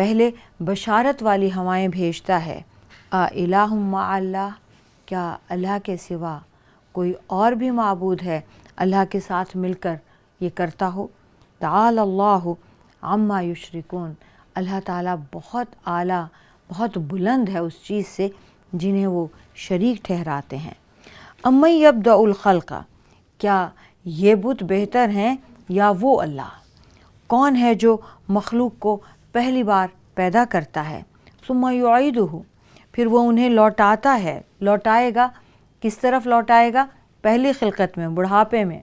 پہلے بشارت والی ہوائیں بھیجتا ہے۔ الہ مع اللہ، کیا اللہ کے سوا کوئی اور بھی معبود ہے اللہ کے ساتھ مل کر یہ کرتا ہو؟ تعالی اللہ عما یشرکون، اللہ تعالیٰ بہت اعلیٰ بہت بلند ہے اس چیز سے جنہیں وہ شریک ٹھہراتے ہیں۔ امن یبدأ الخلق، کیا یہ بت بہتر ہیں یا وہ اللہ؟ کون ہے جو مخلوق کو پہلی بار پیدا کرتا ہے؟ ثم یعیدہ، پھر وہ انہیں لوٹاتا ہے، لوٹائے گا، کس طرف لوٹائے گا؟ پہلی خلقت میں، بڑھاپے میں۔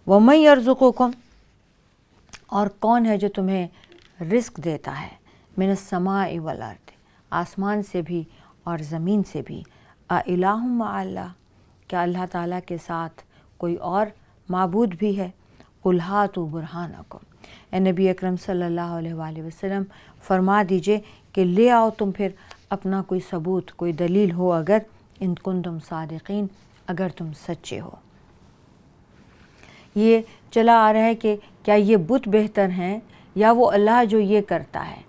ومن یرزقکم، اور کون ہے جو تمہیں رزق دیتا ہے؟ من السماء والارض، آسمان سے بھی اور زمین سے بھی۔ الہ مع اللہ، کیا اللہ تعالیٰ کے ساتھ کوئی اور معبود بھی ہے؟ قل ہاتوا برہانکم، اے نبی اکرم صلی اللہ علیہ وآلہ وسلم فرما دیجئے کہ لے آؤ تم پھر اپنا کوئی ثبوت، کوئی دلیل ہو، اگر ان کنتم صادقین، اگر تم سچے ہو۔ یہ چلا آ رہا ہے کہ کیا یہ بت بہتر ہیں یا وہ اللہ جو یہ کرتا ہے۔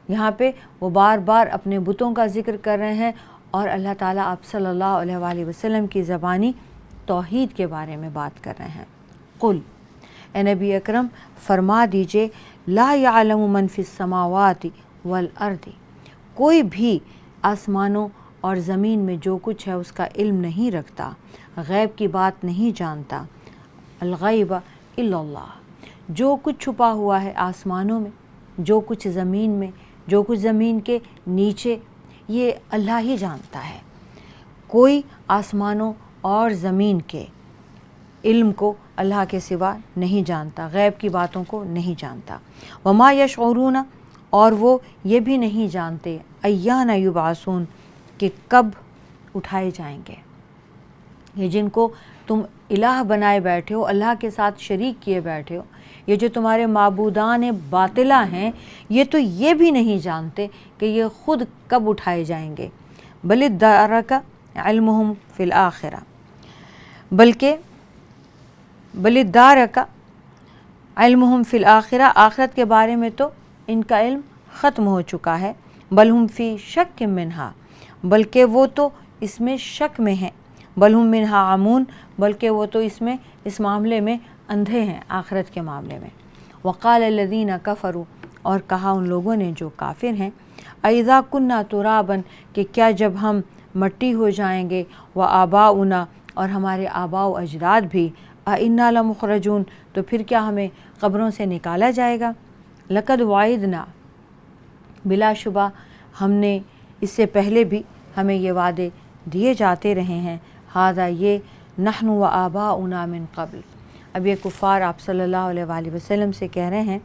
یہاں پہ وہ بار بار اپنے بتوں کا ذکر کر رہے ہیں اور اللہ تعالیٰ آپ صلی اللہ علیہ وآلہ وسلم کی زبانی توحید کے بارے میں بات کر رہے ہیں۔ قل، اے نبی اکرم فرما دیجئے، لا یعلم من فی السماوات والارض، کوئی بھی آسمانوں اور زمین میں جو کچھ ہے اس کا علم نہیں رکھتا، غیب کی بات نہیں جانتا۔ الغیب الا اللہ، جو کچھ چھپا ہوا ہے آسمانوں میں، جو کچھ زمین میں، جو کچھ زمین کے نیچے، یہ اللہ ہی جانتا ہے۔ کوئی آسمانوں اور زمین کے علم کو اللہ کے سوا نہیں جانتا، غیب کی باتوں کو نہیں جانتا۔ وما یشعرون، اور وہ یہ بھی نہیں جانتے، ایان یبعثون، کہ کب اٹھائے جائیں گے۔ یہ جن کو تم الہ بنائے بیٹھے ہو، اللہ کے ساتھ شریک کیے بیٹھے ہو، یہ جو تمہارے معبودان باطلہ ہیں، یہ تو یہ بھی نہیں جانتے کہ یہ خود کب اٹھائے جائیں گے۔ بل ادارک علمہم فی الآخرہ، بلکہ بل ادارک علمہم فی الآخرہ، آخرت کے بارے میں تو ان کا علم ختم ہو چکا ہے۔ بل ہم فی شک منہا، بلکہ وہ تو اس میں شک میں ہیں۔ بل ہم منہا عمون، بلکہ وہ تو اس معاملے میں اندھے ہیں، آخرت کے معاملے میں۔ وقال الذین کفروا، اور کہا ان لوگوں نے جو کافر ہیں، اذا کننا ترابا، کہ کیا جب ہم مٹی ہو جائیں گے، وآباؤنا، اور ہمارے آباء و اجداد بھی، انا لمخرجون، تو پھر کیا ہمیں قبروں سے نکالا جائے گا؟ لقد وعدنا، بلا شبہ ہم نے اس سے پہلے بھی ہمیں یہ وعدے دیے جاتے رہے ہیں، ھذا یہ، نحن وآباؤنا من قبل، اب یہ کفار آپ صلی اللہ علیہ وآلہ وسلم سے کہہ رہے ہیں،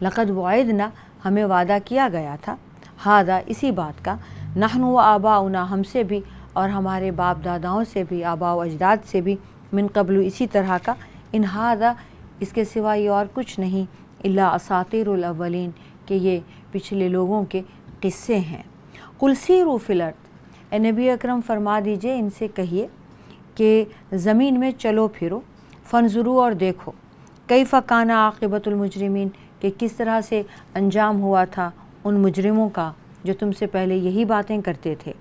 لقد وعدنا، ہمیں وعدہ کیا گیا تھا، ھذا، اسی بات کا، نحن وآباؤنا، ہم سے بھی اور ہمارے باپ داداؤں سے بھی، آباء و اجداد سے بھی، من قبل، اسی طرح کا، ان ھذا، اس کے سوا یہ اور کچھ نہیں، الا اساطیر الاولین، کہ یہ پچھلے لوگوں کے قصے ہیں۔ قل سیروا فی الارض، اے نبی اکرم فرما دیجئے ان سے کہیے کہ زمین میں چلو پھرو، فانظروا، اور دیکھو، کیف کان عاقبۃ المجرمین، کہ کس طرح سے انجام ہوا تھا ان مجرموں کا جو تم سے پہلے یہی باتیں کرتے تھے۔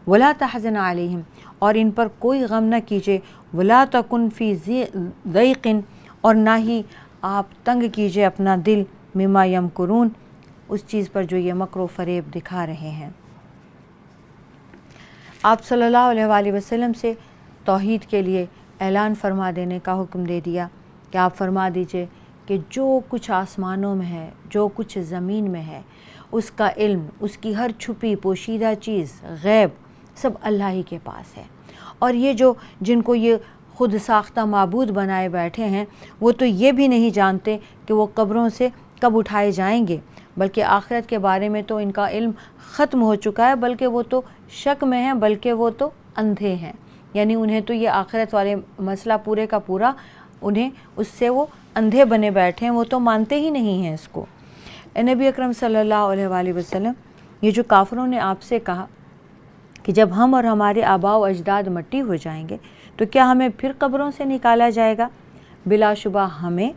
ولا تحزن علیہم، اور ان پر کوئی غم نہ کیجیے، ولا تکن فی ضیق، اور نہ ہی آپ تنگ کیجیے اپنا دل، مما یمکرون، اس چیز پر جو یہ مکر و فریب دکھا رہے ہیں۔ آپ صلی اللہ علیہ وآلہ وسلم سے توحید کے لیے اعلان فرما دینے کا حکم دے دیا کہ آپ فرما دیجئے کہ جو کچھ آسمانوں میں ہے، جو کچھ زمین میں ہے، اس کا علم، اس کی ہر چھپی پوشیدہ چیز، غیب، سب اللہ ہی کے پاس ہے۔ اور یہ جو جن کو یہ خود ساختہ معبود بنائے بیٹھے ہیں، وہ تو یہ بھی نہیں جانتے کہ وہ قبروں سے کب اٹھائے جائیں گے، بلکہ آخرت کے بارے میں تو ان کا علم ختم ہو چکا ہے، بلکہ وہ تو شک میں ہیں، بلکہ وہ تو اندھے ہیں، یعنی انہیں تو یہ آخرت والے مسئلہ پورے کا پورا، انہیں اس سے وہ اندھے بنے بیٹھے ہیں، وہ تو مانتے ہی نہیں ہیں اس کو۔ اے نبی اکرم صلی اللہ علیہ وآلہ وسلم، یہ جو کافروں نے آپ سے کہا کہ جب ہم اور ہمارے آباء و اجداد مٹی ہو جائیں گے تو کیا ہمیں پھر قبروں سے نکالا جائے گا؟ بلا شبہ ہمیں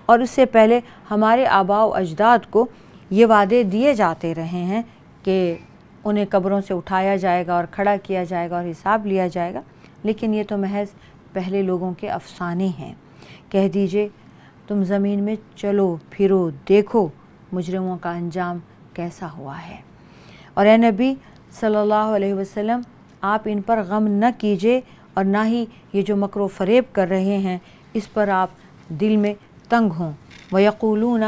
اور اس سے پہلے ہمارے آباء و اجداد کو یہ وعدے دیے جاتے رہے ہیں کہ انہیں قبروں سے اٹھایا جائے گا اور کھڑا کیا جائے گا اور حساب لیا جائے گا، لیکن یہ تو محض پہلے لوگوں کے افسانے ہیں۔ کہہ دیجئے تم زمین میں چلو پھرو، دیکھو مجرموں کا انجام کیسا ہوا ہے۔ اور اے نبی صلی اللہ علیہ وسلم، آپ ان پر غم نہ کیجئے اور نہ ہی یہ جو مکر و فریب کر رہے ہیں اس پر آپ دل میں تنگ ہوں۔ وَيَقُولُونَ،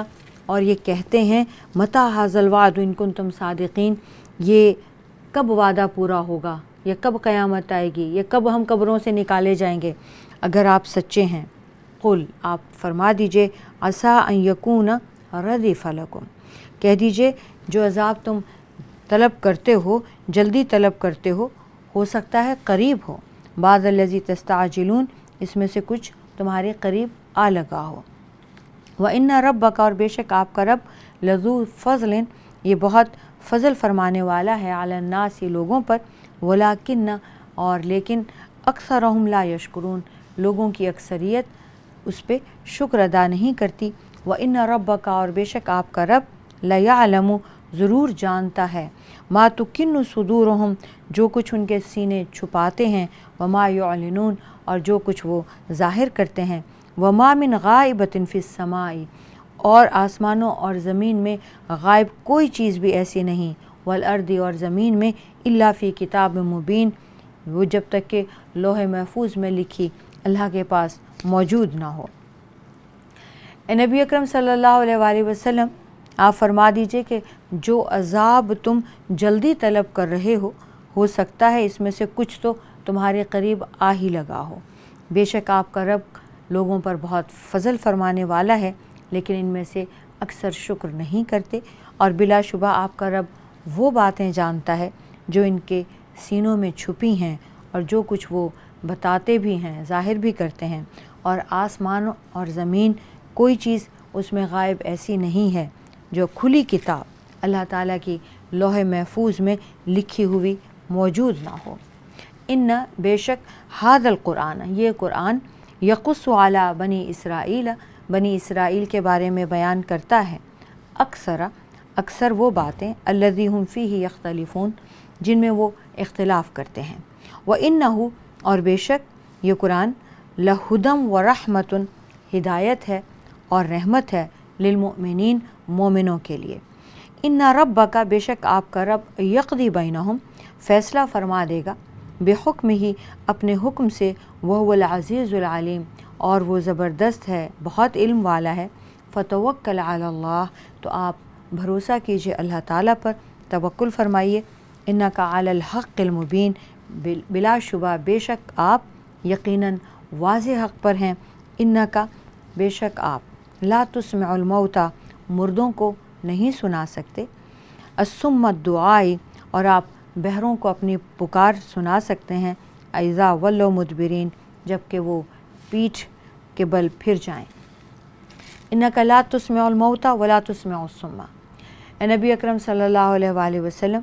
اور یہ کہتے ہیں، مَتَىٰ هَٰذَا الْوَعْدُ إِن كُنتُمْ صَادِقِينَ، یہ کب وعدہ پورا ہوگا، یہ کب قیامت آئے گی، یہ کب ہم قبروں سے نکالے جائیں گے اگر آپ سچے ہیں۔ قل، آپ فرما دیجئے، عسیٰ ان یکون ردف لکم، کہہ دیجئے جو عذاب تم طلب کرتے ہو، جلدی طلب کرتے ہو سکتا ہے قریب ہو۔ بعض الذی تستعجلون، اس میں سے کچھ تمہارے قریب آ لگا ہو۔ وَإِنَّ رَبَّكَ، اور بے شک آپ کا رب، لذو فضل، یہ بہت فضل فرمانے والا ہے، علی الناس، لوگوں پر، ولیکن، اور لیکن، اکثرہم لا یشکرون، لوگوں کی اکثریت اس پہ شکر ادا نہیں کرتی۔ وَإِنَّ رَبَّكَ، اور بے شک آپ کا رب، لَيَعْلَمُ، ضرور جانتا ہے، ما تُكِنُّ صُدُورُهُمْ، جو کچھ ان کے سینے چھپاتے ہیں، وما يعلنون، اور جو کچھ وہ ظاہر کرتے ہیں۔ وما من غائبۃ فی السماء، اور آسمانوں اور زمین میں غائب کوئی چیز بھی ایسی نہیں، والارض، اور زمین میں، الا فی کتاب مبین، وہ جب تک کہ لوح محفوظ میں لکھی اللہ کے پاس موجود نہ ہو۔ اے نبی اکرم صلی اللہ علیہ وآلہ وسلم، آپ فرما دیجئے کہ جو عذاب تم جلدی طلب کر رہے ہو سکتا ہے اس میں سے کچھ تو تمہارے قریب آ ہی لگا ہو۔ بے شک آپ کا رب لوگوں پر بہت فضل فرمانے والا ہے، لیکن ان میں سے اکثر شکر نہیں کرتے، اور بلا شبہ آپ کا رب وہ باتیں جانتا ہے جو ان کے سینوں میں چھپی ہیں، اور جو کچھ وہ بتاتے بھی ہیں، ظاہر بھی کرتے ہیں۔ اور آسمان اور زمین، کوئی چیز اس میں غائب ایسی نہیں ہے جو کھلی کتاب اللہ تعالیٰ کی لوح محفوظ میں لکھی ہوئی موجود نہ ہو۔ ان، بے شک، ھذا القرآن، یہ قرآن، یقص علی بنی اسرائیل، بنی اسرائیل کے بارے میں بیان کرتا ہے، اکثر وہ باتیں، الذی ھم فیہ یختلفون، جن میں وہ اختلاف کرتے ہیں۔ وَإِنَّهُ، اور بے شک یہ قرآن، لَھدًى وَرَحْمَةٌ، ہدایت ہے اور رحمت ہے، للمؤمنین، مومنوں کے لیے۔ ان ربک، بے شک آپ کا رب، یقضی بینہم، فیصلہ فرما دے گا، بحکمہ، اپنے حکم سے، وہو العزیز العلیم، اور وہ زبردست ہے، بہت علم والا ہے۔ فتوکل علی اللہ، تو آپ بھروسہ کیجئے اللہ تعالیٰ پر، توکل فرمائیے۔ انک علی الحق المبین، بلا شبہ بے شک آپ یقیناً واضح حق پر ہیں۔ انک، بے شک آپ، لا تسمع الموتیٰ، مردوں کو نہیں سنا سکتے، الصم الدعاء، اور آپ بہروں کو اپنی پکار سنا سکتے ہیں، اذا ولوا مدبرین، جب کہ وہ پیٹھ کے بل پھر جائیں۔ انک لا تسمع الموتیٰ ولا تسمع الصم، اے نبی اکرم صلی اللہ علیہ وآلہ وسلم،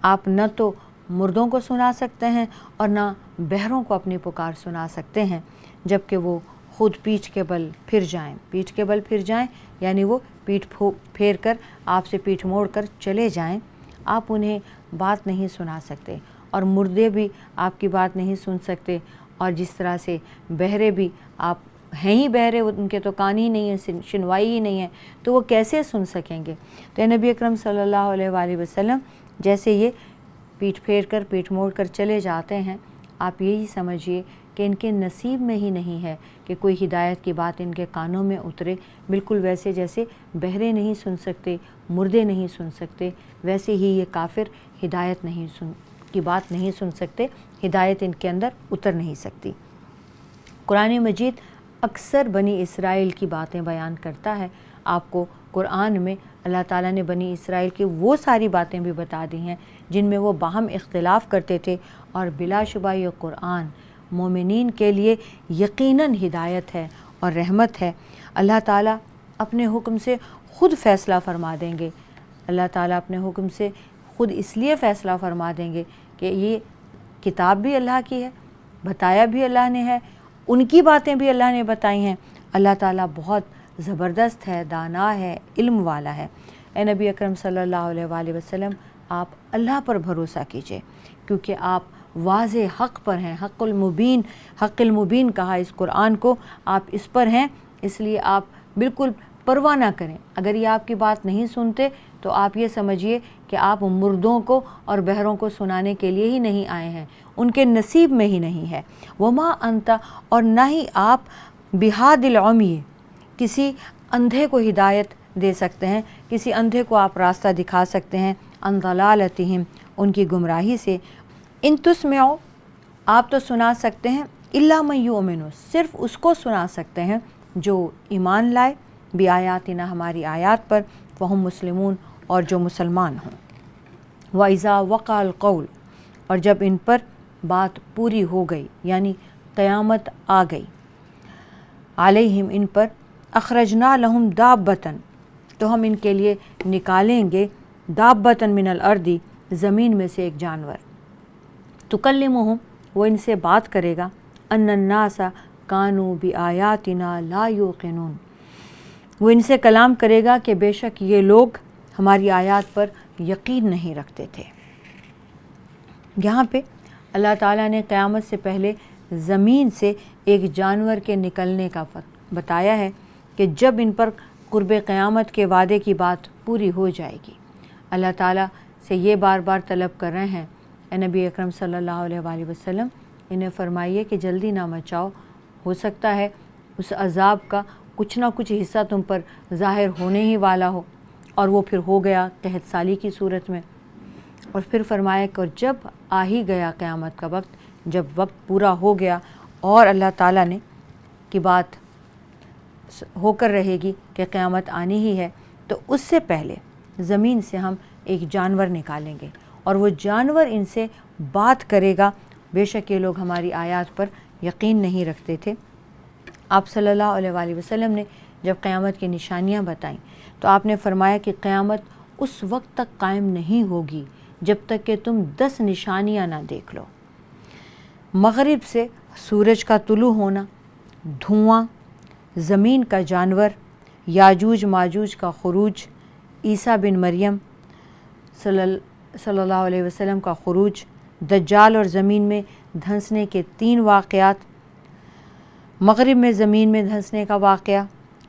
آپ نہ تو مردوں کو سنا سکتے ہیں اور نہ بہروں کو اپنی پکار سنا سکتے ہیں جب کہ وہ خود پیٹھ کے بل پھر جائیں۔ پیٹھ کے بل پھر جائیں یعنی وہ پیٹھ پھیر کر آپ سے پیٹھ موڑ کر چلے جائیں، آپ انہیں بات نہیں سنا سکتے، اور مردے بھی آپ کی بات نہیں سن سکتے، اور جس طرح سے بہرے بھی، آپ ہیں ہی بہرے، ان کے تو کان ہی نہیں ہیں، سنوائی ہی نہیں ہے، تو وہ کیسے سن سکیں گے؟ تو نبی اکرم صلی اللہ علیہ وآلہ وسلم جیسے یہ پیٹھ پھیر کر، پیٹھ موڑ کر چلے جاتے ہیں، آپ یہی سمجھیے کہ ان کے نصیب میں ہی نہیں ہے کہ کوئی ہدایت کی بات ان کے کانوں میں اترے، بالکل ویسے جیسے بہرے نہیں سن سکتے، مردے نہیں سن سکتے، ویسے ہی یہ کافر ہدایت کی بات نہیں سن سکتے، ہدایت ان کے اندر اتر نہیں سکتی۔ قرآن مجید اکثر بنی اسرائیل کی باتیں بیان کرتا ہے۔ آپ کو قرآن میں اللہ تعالیٰ نے بنی اسرائیل کی وہ ساری باتیں بھی بتا دی ہیں جن میں وہ باہم اختلاف کرتے تھے، اور بلا شبہ یہ قرآن مومنین کے لیے یقیناً ہدایت ہے اور رحمت ہے۔ اللہ تعالیٰ اپنے حکم سے خود فیصلہ فرما دیں گے، اللہ تعالیٰ اپنے حکم سے خود اس لیے فیصلہ فرما دیں گے کہ یہ کتاب بھی اللہ کی ہے، بتایا بھی اللہ نے ہے، ان کی باتیں بھی اللہ نے بتائی ہیں۔ اللہ تعالیٰ بہت زبردست ہے، دانا ہے، علم والا ہے۔ اے نبی اکرم صلی اللہ علیہ وسلم آپ اللہ پر بھروسہ کیجئے، کیونکہ آپ واضح حق پر ہیں، حق المبین کہا اس قرآن کو، آپ اس پر ہیں، اس لیے آپ بالکل پرواہ نہ کریں۔ اگر یہ آپ کی بات نہیں سنتے تو آپ یہ سمجھیے کہ آپ مردوں کو اور بہروں کو سنانے کے لیے ہی نہیں آئے ہیں، ان کے نصیب میں ہی نہیں ہے۔ وما انت، اور نہ ہی آپ بہاد العمی، کسی اندھے کو ہدایت دے سکتے ہیں، کسی اندھے کو آپ راستہ دکھا سکتے ہیں، ان ضلالتہم، ان کی گمراہی سے۔ ان تسمعوا، آپ تو سنا سکتے ہیں، الا من یؤمن، صرف اس کو سنا سکتے ہیں جو ایمان لائے، بآیاتنا، ہماری آیات پر، فہم مسلمون، اور جو مسلمان ہوں۔ وَإِذَا وَقَعَ الْقَوْلُ، اور جب ان پر بات پوری ہو گئی، یعنی قیامت آ گئی، علیہم، ان پر، اخرجنا لہم دابۃ، تو ہم ان کے لیے نکالیں گے، دابۃ من الارض، زمین میں سے ایک جانور، تکلمہم، وہ ان سے بات کرے گا، ان الناس کانوا بآیاتنا لا یوقنون، وہ ان سے کلام کرے گا کہ بے شک یہ لوگ ہماری آیات پر یقین نہیں رکھتے تھے۔ یہاں پہ اللہ تعالیٰ نے قیامت سے پہلے زمین سے ایک جانور کے نکلنے کا بتایا ہے کہ جب ان پر قرب قیامت کے وعدے کی بات پوری ہو جائے گی، اللہ تعالیٰ سے یہ بار بار طلب کر رہے ہیں، اے نبی اکرم صلی اللہ علیہ وآلہ وسلم انہیں فرمائیے کہ جلدی نہ مچاؤ، ہو سکتا ہے اس عذاب کا کچھ نہ کچھ حصہ تم پر ظاہر ہونے ہی والا ہو، اور وہ پھر ہو گیا قحط سالی کی صورت میں۔ اور پھر فرمایا کہ جب آ ہی گیا قیامت کا وقت، جب وقت پورا ہو گیا اور اللہ تعالیٰ نے کی بات ہو کر رہے گی کہ قیامت آنی ہی ہے، تو اس سے پہلے زمین سے ہم ایک جانور نکالیں گے، اور وہ جانور ان سے بات کرے گا، بے شک یہ لوگ ہماری آیات پر یقین نہیں رکھتے تھے۔ آپ صلی اللہ علیہ وآلہ وسلم نے جب قیامت کی نشانیاں بتائیں تو آپ نے فرمایا کہ قیامت اس وقت تک قائم نہیں ہوگی جب تک کہ تم 10 نشانیاں نہ دیکھ لو۔ مغرب سے سورج کا طلوع ہونا، دھواں، زمین کا جانور، یاجوج ماجوج کا خروج، عیسیٰ بن مریم صلی اللہ علیہ وسلم کا خروج، دجال اور زمین میں دھنسنے کے 3 واقعات، مغرب میں زمین میں دھنسنے کا واقعہ،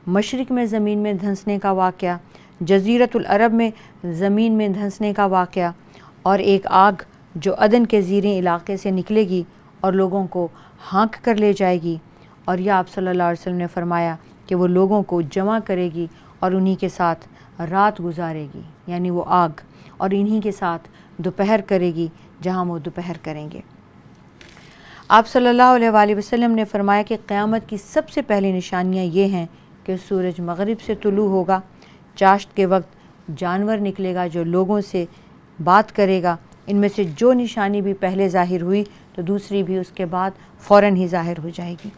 مشرق میں زمین میں دھنسنے کا واقعہ، جزیرۃ العرب میں زمین میں دھنسنے کا واقعہ، اور ایک آگ جو عدن کے زیریں علاقے سے نکلے گی اور لوگوں کو ہانک کر لے جائے گی، اور یہ آپ صلی اللہ علیہ وسلم نے فرمایا کہ وہ لوگوں کو جمع کرے گی اور انہی کے ساتھ رات گزارے گی، یعنی وہ آگ، اور انہی کے ساتھ دوپہر کرے گی جہاں وہ دوپہر کریں گے۔ آپ صلی اللہ علیہ وآلہ وسلم نے فرمایا کہ قیامت کی سب سے پہلی نشانیاں یہ ہیں کہ سورج مغرب سے طلوع ہوگا، چاشت کے وقت جانور نکلے گا جو لوگوں سے بات کرے گا، ان میں سے جو نشانی بھی پہلے ظاہر ہوئی تو دوسری بھی اس کے بعد فوراً ہی ظاہر ہو جائے گی۔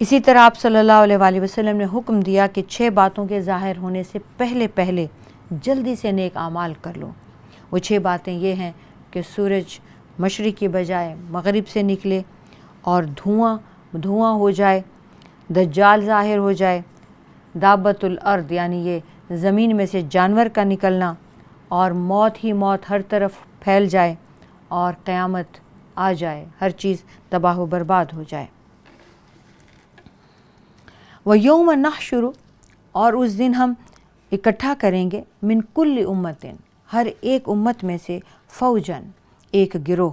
اسی طرح آپ صلی اللہ علیہ وآلہ وسلم نے حکم دیا کہ 6 باتوں کے ظاہر ہونے سے پہلے جلدی سے نیک اعمال کر لو۔ وہ 6 باتیں یہ ہیں کہ سورج مشرق کی بجائے مغرب سے نکلے، اور دھواں ہو جائے، دجال ظاہر ہو جائے، دابۃ الارض یعنی یہ زمین میں سے جانور کا نکلنا، اور موت ہی موت ہر طرف پھیل جائے، اور قیامت آ جائے، ہر چیز تباہ و برباد ہو جائے۔ وَيَوْمَ نَحْشُرُ، اور اس دن ہم اکٹھا کریں گے، من کل امتٍ، ہر ایک امت میں سے، فوجاً، ایک گروہ،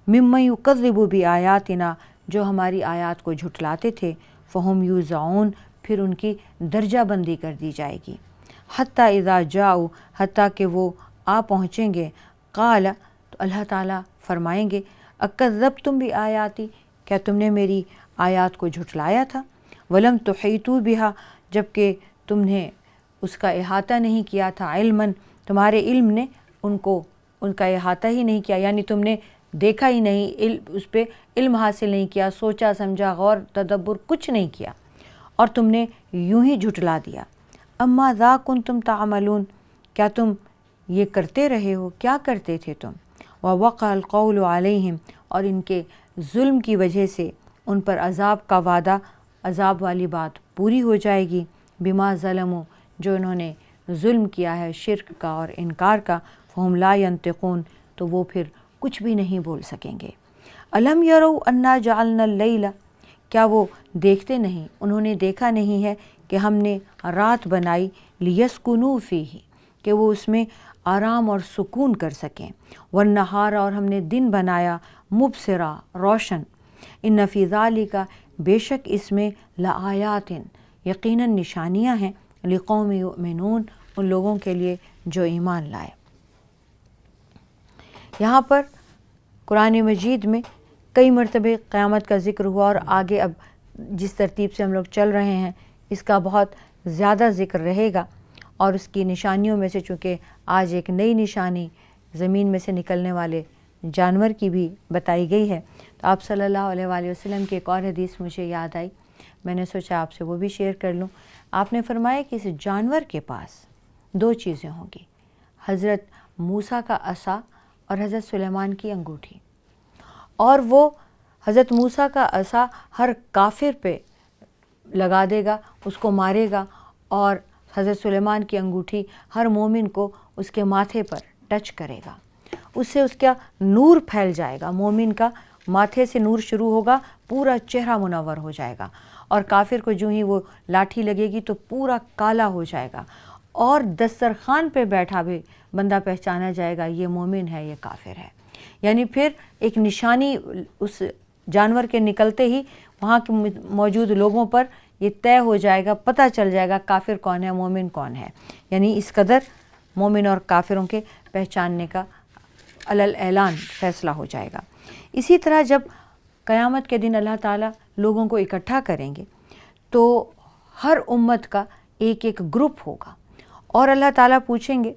ممن یکذب بآیاتنا، جو ہماری آیات کو جھٹلاتے تھے، فہم یوزعون، پھر ان کی درجہ بندی کر دی جائے گی، حتیٰ اذا جاؤ، حتیٰ کہ وہ آ پہنچیں گے، قال، تو اللہ تعالیٰ فرمائیں گے، اکذبتم بآیاتی، کیا تم نے میری آیات کو جھٹلایا تھا، ولم تحیطوا بہا، جبکہ تم نے اس کا احاطہ نہیں کیا تھا، علماً، تمہارے علم نے ان کا احاطہ ہی نہیں کیا، یعنی تم نے دیکھا ہی نہیں، اس پہ علم حاصل نہیں کیا، سوچا سمجھا غور تدبر کچھ نہیں کیا، اور تم نے یوں ہی جھٹلا دیا۔ اما ذا کنتم تعملون، کیا تم یہ کرتے رہے ہو، کیا کرتے تھے تم، ووقع القول علیہم، اور ان کے ظلم کی وجہ سے ان پر عذاب کا وعدہ، عذاب والی بات پوری ہو جائے گی، بما ظلموا، جو انہوں نے ظلم کیا ہے شرک کا اور انکار کا، فہم لا ینطقون، تو وہ پھر کچھ بھی نہیں بول سکیں گے۔ الم یروا انا جعلنا اللیل، کیا وہ دیکھتے نہیں، انہوں نے دیکھا نہیں ہے کہ ہم نے رات بنائی، لیسکنوا فیہ، کہ وہ اس میں آرام اور سکون کر سکیں، والنہار، اور ہم نے دن بنایا، مبصرا، روشن، ان فی ذالک، بے شک اس میں، لآیات، یقیناً نشانیاں ہیں، لقوم یؤمنون، ان لوگوں کے لیے جو ایمان لائے۔ یہاں پر قرآن مجید میں کئی مرتبہ قیامت کا ذکر ہوا، اور آگے اب جس ترتیب سے ہم لوگ چل رہے ہیں اس کا بہت زیادہ ذکر رہے گا، اور اس کی نشانیوں میں سے چونکہ آج ایک نئی نشانی زمین میں سے نکلنے والے جانور کی بھی بتائی گئی ہے، تو آپ صلی اللہ علیہ وآلہ وسلم کی ایک اور حدیث مجھے یاد آئی، میں نے سوچا آپ سے وہ بھی شیئر کر لوں۔ آپ نے فرمایا کہ اس جانور کے پاس دو چیزیں ہوں گی، حضرت موسیٰ کا عصا اور حضرت سلیمان کی انگوٹھی، اور وہ حضرت موسیٰ کا عصا ہر کافر پہ لگا دے گا، اس کو مارے گا، اور حضرت سلیمان کی انگوٹھی ہر مومن کو اس کے ماتھے پر ٹچ کرے گا، اس سے اس کا نور پھیل جائے گا، مومن کا ماتھے سے نور شروع ہوگا، پورا چہرہ منور ہو جائے گا، اور کافر کو جو ہی وہ لاٹھی لگے گی تو پورا کالا ہو جائے گا، اور دسترخوان پہ بیٹھا بھی بندہ پہچانا جائے گا یہ مومن ہے، یہ کافر ہے۔ یعنی پھر ایک نشانی اس جانور کے نکلتے ہی وہاں کے موجود لوگوں پر یہ طے ہو جائے گا، پتہ چل جائے گا کافر کون ہے، مومن کون ہے، یعنی اس قدر مومن اور کافروں کے پہچاننے کا علل اعلان فیصلہ ہو جائے گا۔ اسی طرح جب قیامت کے دن اللہ تعالیٰ لوگوں کو اکٹھا کریں گے تو ہر امت کا ایک ایک گروپ ہوگا، اور اللہ تعالیٰ پوچھیں گے،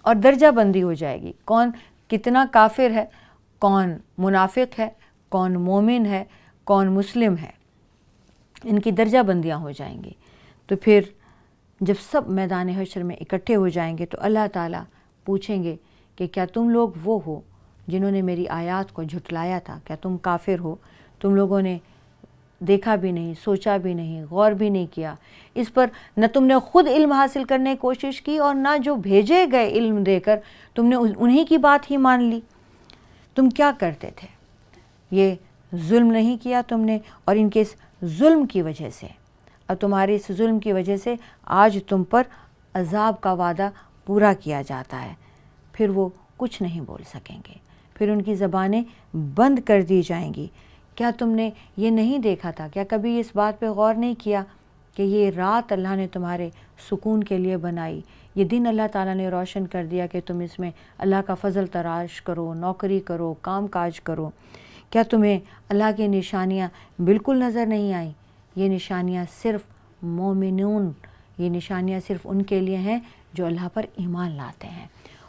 اور درجہ بندی ہو جائے گی، کون کتنا کافر ہے، کون منافق ہے، کون مومن ہے، کون مسلم ہے، ان کی درجہ بندیاں ہو جائیں گی۔ تو پھر جب سب میدان حشر میں اکٹھے ہو جائیں گے تو اللہ تعالیٰ پوچھیں گے کہ کیا تم لوگ وہ ہو جنہوں نے میری آیات کو جھٹلایا تھا؟ کیا تم کافر ہو؟ تم لوگوں نے دیکھا بھی نہیں، سوچا بھی نہیں، غور بھی نہیں کیا اس پر، نہ تم نے خود علم حاصل کرنے کی کوشش کی، اور نہ جو بھیجے گئے علم دے کر تم نے انہی کی بات ہی مان لی۔ تم کیا کرتے تھے؟ یہ ظلم نہیں کیا تم نے، اور ان کے اس ظلم کی وجہ سے، اور تمہارے اس ظلم کی وجہ سے آج تم پر عذاب کا وعدہ پورا کیا جاتا ہے۔ پھر وہ کچھ نہیں بول سکیں گے، پھر ان کی زبانیں بند کر دی جائیں گی۔ کیا تم نے یہ نہیں دیکھا تھا؟ کیا کبھی اس بات پہ غور نہیں کیا کہ یہ رات اللہ نے تمہارے سکون کے لیے بنائی، یہ دن اللہ تعالیٰ نے روشن کر دیا کہ تم اس میں اللہ کا فضل تراش کرو، نوکری کرو، کام کاج کرو۔ کیا تمہیں اللہ کی نشانیاں بالکل نظر نہیں آئیں؟ یہ نشانیاں صرف مومنون، یہ نشانیاں صرف ان کے لیے ہیں جو اللہ پر ایمان لاتے ہیں،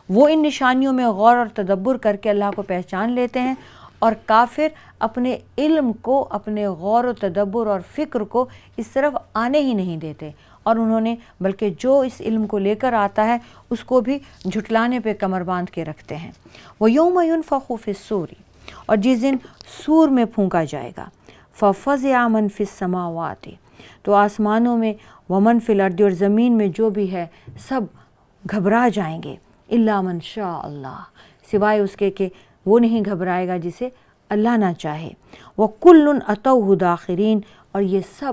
وہ ان نشانیوں میں غور اور تدبر کر کے اللہ کو پہچان لیتے ہیں، اور کافر اپنے علم کو، اپنے غور و تدبر اور فکر کو اس طرف آنے ہی نہیں دیتے، اور انہوں نے بلکہ جو اس علم کو لے کر آتا ہے اس کو بھی جھٹلانے پہ کمر باندھ کے رکھتے ہیں۔ وَيَوْمَ يُنفَخُ فِي الصُّورِ، اور جس دن سور میں پھونکا جائے گا، فَفَزِعَ مَن فِي السَّمَاوَاتِ، تو آسمانوں میں، وَمَن فِي الْأَرْضِ، اور زمین میں جو بھی ہے سب گھبرا جائیں گے، إِلَّا مَن شَاءَ اللَّهُ، سوائے اس کے کہ وہ نہیں گھبرائے گا جسے اللہ نہ چاہے۔ وَكُلٌّ أَتَوْهُ دَاخِرِينَ، اور یہ سب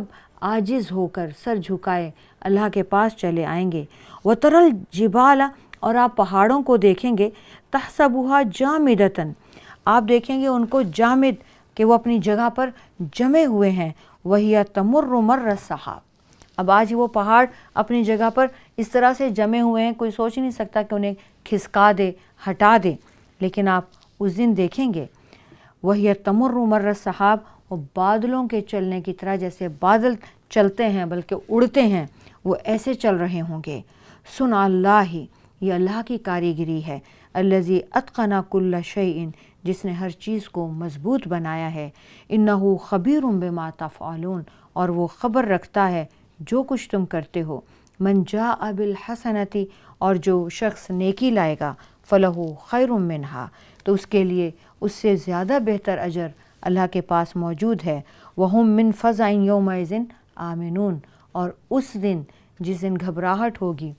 عاجز ہو کر سر جھکائے اللہ کے پاس چلے آئیں گے۔ وَتَرَى الْجِبَالَ، اور آپ پہاڑوں کو دیکھیں گے، تَحْسَبُهَا جَامِدَةً، آپ دیکھیں گے ان کو جامد، کہ وہ اپنی جگہ پر جمے ہوئے ہیں، وَهِيَ تَمُرُّ مَرَّ السَّحَابِ، اب آج وہ پہاڑ اپنی جگہ پر اس طرح سے جمے ہوئے ہیں، کوئی سوچ نہیں سکتا کہ انہیں کھسکا دے، ہٹا دے، لیکن آپ اس دن دیکھیں گے وَهِيَ تَمُرُّ مَرَّ السَّحَابِ، وہ بادلوں کے چلنے کی طرح، جیسے بادل چلتے ہیں بلکہ اڑتے ہیں، وہ ایسے چل رہے ہوں گے۔ صُنْعَ اللّٰہِ، یہ اللہ کی کاریگری ہے، الَّذِي أَتْقَنَ كُلَّ شَيْءٍ، جس نے ہر چیز کو مضبوط بنایا ہے۔ إِنَّهُ خَبِيرٌ بِمَا تَفْعَلُونَ، اور وہ خبر رکھتا ہے جو کچھ تم کرتے ہو۔ مَنْ جَاءَ بِالْحَسَنَةِ، اور جو شخص نیکی لائے گا، فَلَهُ خَيْرٌ مِّنْهَا، تو اس کے لیے اس سے زیادہ بہتر اجر اللہ کے پاس موجود ہے۔ وَهُمْ مِنْ فَزَعٍ يَوْمَئِذٍ آمِنُونَ، اور اس دن جس دن گھبراہٹ ہوگی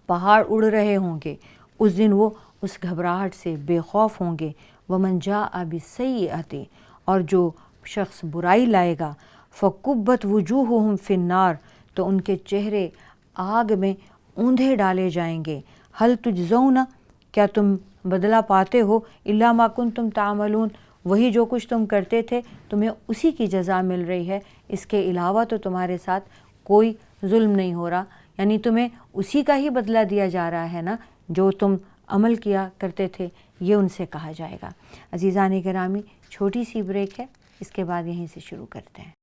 پہاڑ اڑ رہے ہوں گے، اس دن وہ اس گھبراہٹ سے بے خوف ہوں گے۔ وَمَنْ جَاءَ بِالسَّيِّئَةِ، اور جو شخص برائی لائے گا، فَكُبَّتْ وُجُوهُهُمْ فِي النَّارِ، تو ان کے چہرے آگ میں اوندھے ڈالے جائیں گے۔ هَلْ تُجْزَوْنَ، کیا تم بدلہ پاتے ہو، إِلَّا مَا كُنْتُمْ تَعْمَلُونَ، وہی جو کچھ تم کرتے تھے تمہیں اسی کی جزا مل رہی ہے، اس کے علاوہ تو تمہارے ساتھ کوئی ظلم نہیں ہو رہا، یعنی تمہیں اسی کا ہی بدلہ دیا جا رہا ہے نا جو تم عمل کیا کرتے تھے، یہ ان سے کہا جائے گا۔ عزیزان گرامی، چھوٹی سی بریک ہے، اس کے بعد یہیں سے شروع کرتے ہیں۔